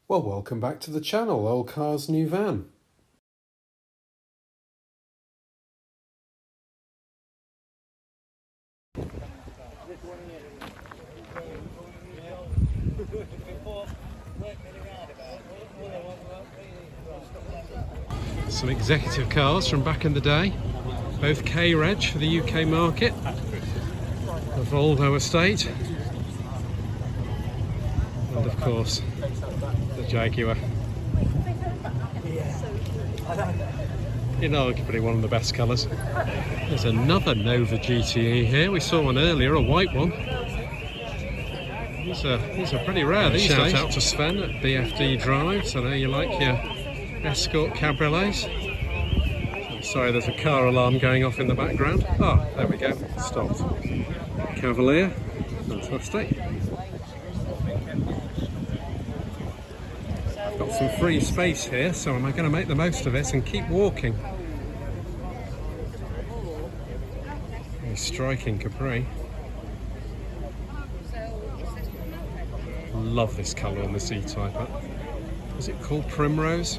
Well, welcome back to the channel, Old Cars New Van. Some executive cars from back in the day, both K-Reg for the UK market, the Volvo estate, and of course the Jaguar. Inarguably one of the best colours. There's another Nova GTE here. We saw one earlier, a white one. These are pretty rare these days. Shout out to Sven at BFD Drive. So there you like your Escort cabriolets. Sorry, there's a car alarm going off in the background. Ah, there we go. Stopped. Cavalier. Fantastic. Got some free space here, so am I going to make the most of it and keep walking? A striking Capri. Love this colour on this E-Type. Is it called Primrose?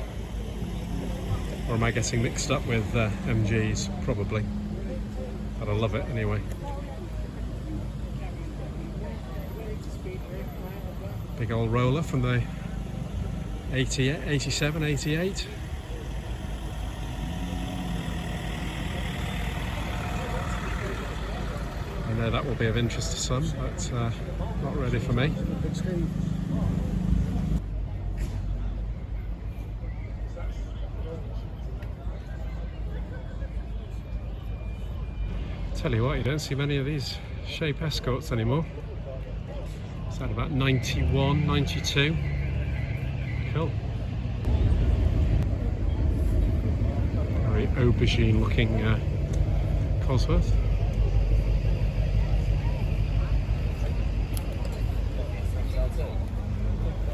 Or am I getting mixed up with MGs? Probably. But I love it anyway. Big old roller from the 88, 87, 88. I know that will be of interest to some, but not really for me. Tell you what, you don't see many of these shape Escorts anymore. It's at about 91, 92. Cool. Very aubergine looking Cosworth.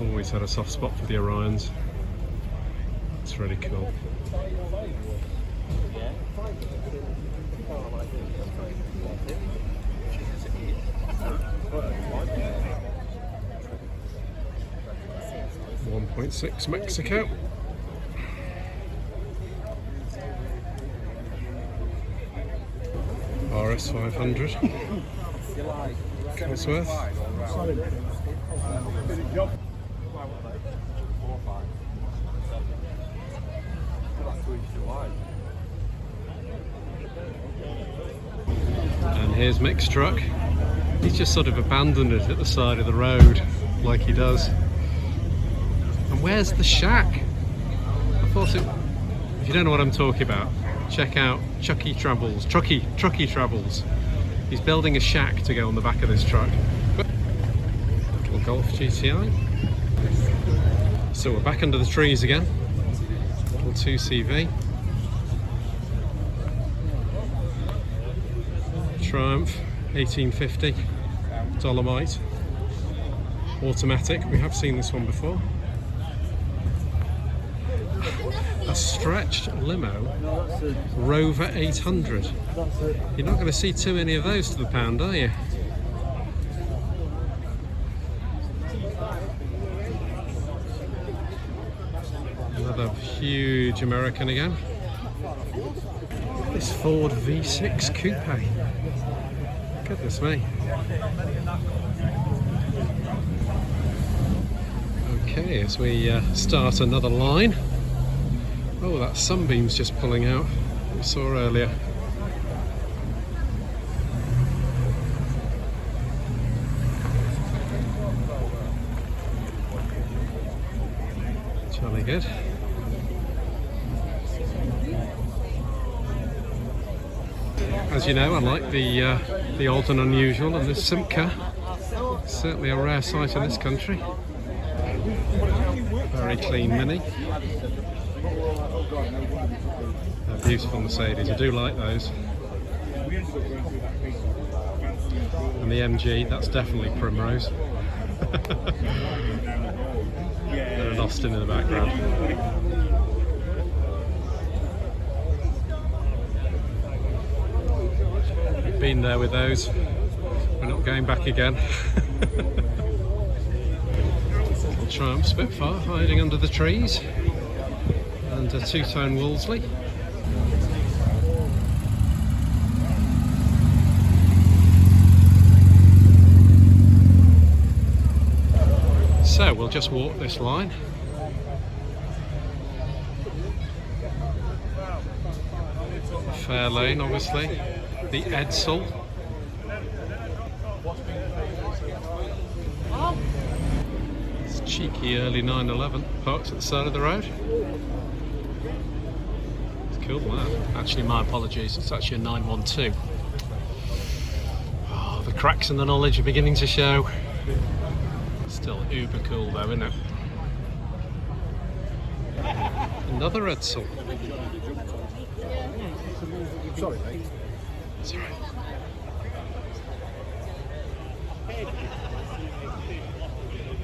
Always had a soft spot for the Orions. It's really cool. .6 Mexico. RS 500. Cosworth. And here's Mick's truck. He's just sort of abandoned it at the side of the road, like he does. And where's the shack? I thought it... If you don't know what I'm talking about, check out Trucky Travels. He's building a shack to go on the back of this truck. Little Golf GTI. So we're back under the trees again. Little 2CV. Triumph 1850. Dolomite. Automatic. We have seen this one before. A stretched limo Rover 800. You're not going to see too many of those to the pound, are you? Another huge American again. This Ford V6 Coupe. Goodness me. Okay, as we start another line. Oh, that sunbeam's just pulling out, we saw earlier. Jolly good. As you know, I like the odd and unusual, and this Simca, certainly a rare sight in this country. Very clean Mini. A beautiful Mercedes, I do like those. And the MG, that's definitely Primrose. And an Austin in the background. We've been there with those, we're not going back again. Triumph Spitfire hiding under the trees, and a two-tone Wolseley. So we'll just walk this line. Fair lane, obviously. The Edsel. It's cheeky early 911 parked at the side of the road. It's cool, that. Actually, my apologies, it's actually a 912. Oh, the cracks in the knowledge are beginning to show. Still uber cool though, isn't it? Another Edsel. Sorry, mate. It's alright.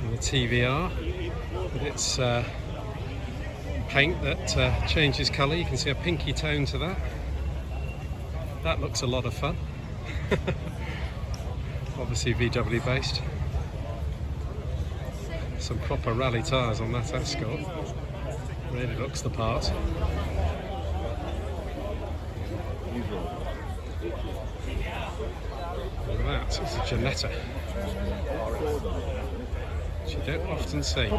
And the TVR with its paint that changes colour. You can see a pinky tone to that. That looks a lot of fun. Obviously VW based. Some proper rally tyres on that Escort. Really looks the part. And that is a Janetta, which you don't often see.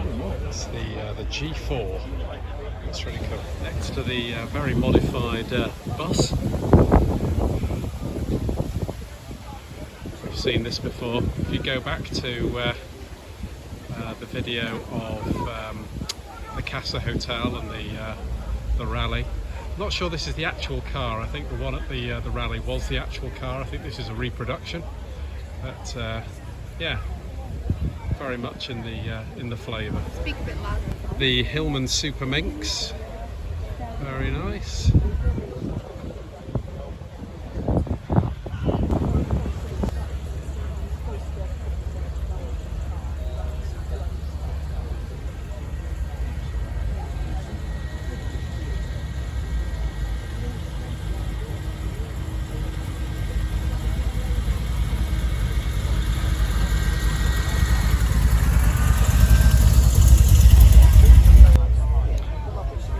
It's the G4. That's really cool. Next to the very modified bus. We've seen this before. If you go back to the video of the Casa Hotel and the rally. I'm not sure this is the actual car. I think the one at the rally was the actual car. I think this is a reproduction, but yeah, very much in the flavour. Speak a bit louder. The Hillman Super Minx, very nice.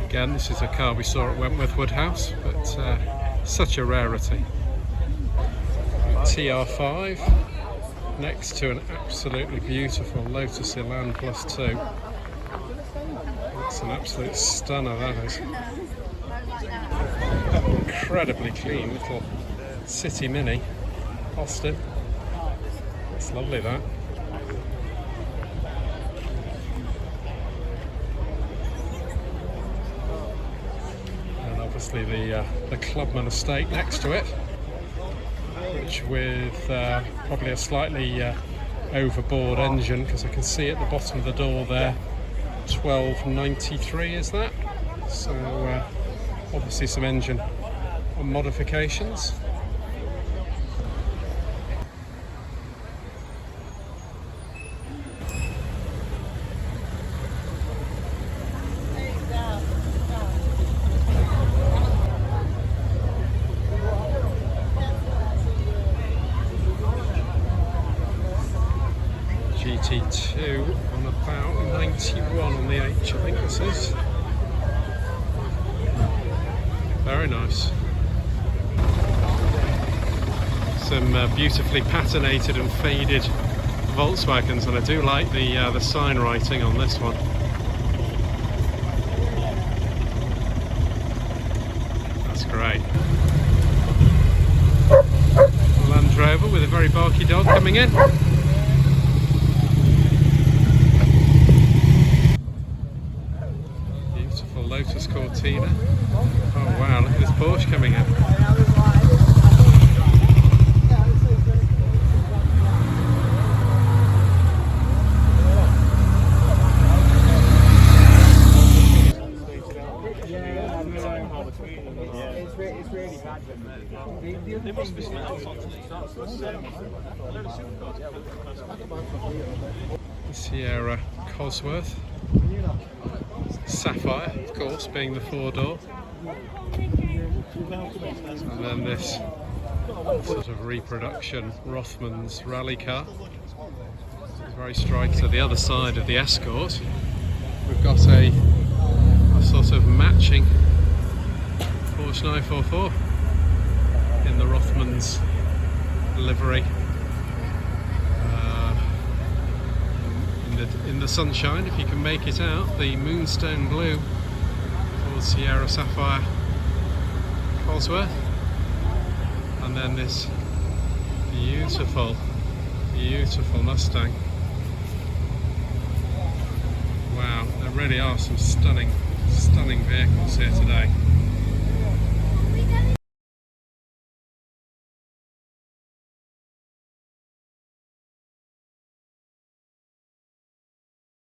Again, this is a car we saw at Wentworth Woodhouse, but such a rarity. TR5 next to an absolutely beautiful Lotus Elan Plus 2. It's an absolute stunner, that is. Incredibly clean little city mini Austin. It's lovely, that. Obviously the Clubman estate next to it, which with probably a slightly overboard engine, because I can see at the bottom of the door there 1293 is that, so obviously some engine modifications. GT2 on about 91 on the H, I think this is. Very nice. Some beautifully patinated and faded Volkswagens, and I do like the sign writing on this one. That's great. Land Rover with a very barky dog coming in. Lotus Cortina. Oh wow, look at this Porsche coming in. It's really bad. Sierra Cosworth. Sapphire, of course, being the four-door. And then this sort of reproduction Rothmans rally car. very striking. So the other side of the Escort, we've got a sort of matching Porsche 944 in the Rothmans livery. In the sunshine, if you can make it out, the Moonstone Blue Ford Sierra Sapphire Cosworth, and then this beautiful Mustang. Wow, there really are some stunning vehicles here today.